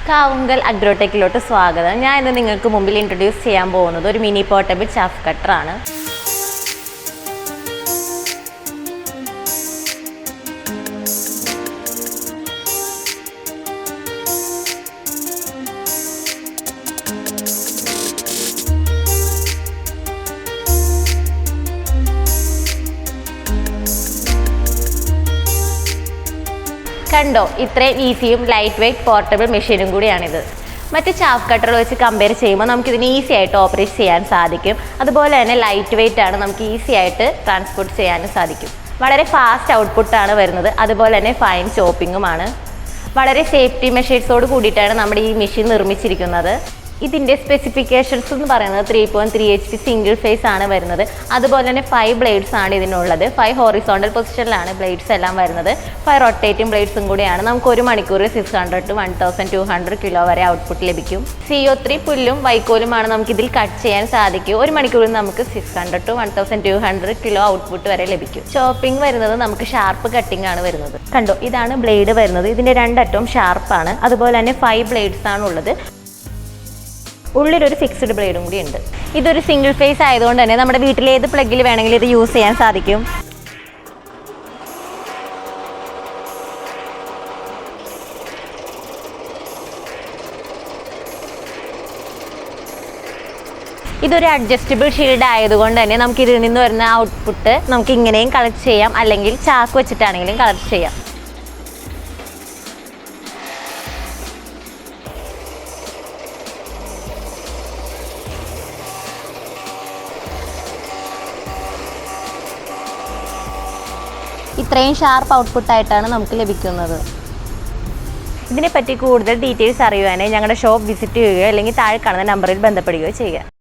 കാവുങ്കൽ അഗ്രോടെക്കിലോട്ട് സ്വാഗതം. ഞാൻ ഇന്ന് നിങ്ങൾക്ക് മുമ്പിൽ ഇൻട്രൊഡ്യൂസ് ചെയ്യാൻ പോകുന്നത് ഒരു മിനി പോർട്ടബിൾ ചാഫ് കട്ടറാണ്. കണ്ടോ, ഇത്രയും ഈസിയും ലൈറ്റ് വെയ്റ്റ് പോർട്ടബിൾ മെഷീനും കൂടിയാണിത്. മറ്റ് ചാഫ് കട്ടർ വെച്ച് കമ്പയർ ചെയ്യുമ്പോൾ നമുക്കിതിന് ഈസി ആയിട്ട് ഓപ്പറേറ്റ് ചെയ്യാൻ സാധിക്കും. അതുപോലെ തന്നെ ലൈറ്റ് വെയ്റ്റ് ആണ്, നമുക്ക് ഈസി ആയിട്ട് ട്രാൻസ്പോർട്ട് ചെയ്യാനും സാധിക്കും. വളരെ ഫാസ്റ്റ് ഔട്ട്പുട്ടാണ് വരുന്നത്. അതുപോലെ തന്നെ ഫൈൻ ചോപ്പിങ്ങുമാണ്. വളരെ സേഫ്റ്റി മെഷേഴ്സോട് കൂടിയിട്ടാണ് നമ്മുടെ ഈ മെഷീൻ നിർമ്മിച്ചിരിക്കുന്നത്. ഇതിൻ്റെ സ്പെസിഫിക്കേഷൻസ് എന്ന് പറയുന്നത് 3.3 HP സിംഗിൾ ഫേസ് ആണ് വരുന്നത്. അതുപോലെ തന്നെ 5 ബ്ലേഡ്സ് ആണ് ഇതിനുള്ളത്. 5 ഹോറിസോണ്ടൽ പൊസിഷനിലാണ് ബ്ലേഡ്സ് എല്ലാം വരുന്നത്. 5 റൊട്ടേറ്റിംഗ് ബ്ലേഡ്സും കൂടിയാണ്. നമുക്ക് ഒരു മണിക്കൂർ 600 to 1200 കിലോ വരെ ഔട്ട്പുട്ട് ലഭിക്കും. CO3 പുല്ലും വൈക്കോലുമാണ് നമുക്കിതിൽ കട്ട് ചെയ്യാൻ സാധിക്കും. ഒരു മണിക്കൂറിൽ നമുക്ക് 600 to 1200 കിലോ ഔട്ട്പുട്ട് വരെ ലഭിക്കും. ചോപ്പിംഗ് വരുന്നത് നമുക്ക് ഷാർപ്പ് കട്ടിംഗ് ആണ് വരുന്നത്. കണ്ടോ, ഇതാണ് ബ്ലേഡ് വരുന്നത്. ഇതിൻ്റെ രണ്ടറ്റവും ഷാർപ്പാണ്. അതുപോലെ തന്നെ 5 ബ്ലേഡ്സ് ആണ് ഉള്ളത്. ഉള്ളിലൊരു ഫിക്സ്ഡ് ബ്ലേഡും കൂടി ഉണ്ട്. ഇതൊരു സിംഗിൾ ഫേസ് ആയതുകൊണ്ട് തന്നെ നമ്മുടെ വീട്ടിലെ ഏത് പ്ലഗിൽ വേണമെങ്കിലും ഇത് യൂസ് ചെയ്യാൻ സാധിക്കും. ഇതൊരു അഡ്ജസ്റ്റബിൾ ഷീൽഡ് ആയതുകൊണ്ട് തന്നെ നമുക്ക് ഇതിൽ നിന്ന് വരുന്ന ഔട്ട്പുട്ട് നമുക്ക് ഇങ്ങനെയും കളക്ട് ചെയ്യാം, അല്ലെങ്കിൽ ചാക്ക് വെച്ചിട്ടാണെങ്കിലും കളക്ട് ചെയ്യാം. ഇത്രയും ഷാർപ്പ് ഔട്ട്പുട്ടായിട്ടാണ് നമുക്ക് ലഭിക്കുന്നത്. ഇതിനെപ്പറ്റി കൂടുതൽ ഡീറ്റെയിൽസ് അറിയുവാനായി ഞങ്ങളുടെ ഷോപ്പ് വിസിറ്റ് ചെയ്യുകയോ അല്ലെങ്കിൽ താഴെ കാണുന്ന നമ്പറിൽ ബന്ധപ്പെടുകയോ ചെയ്യുക.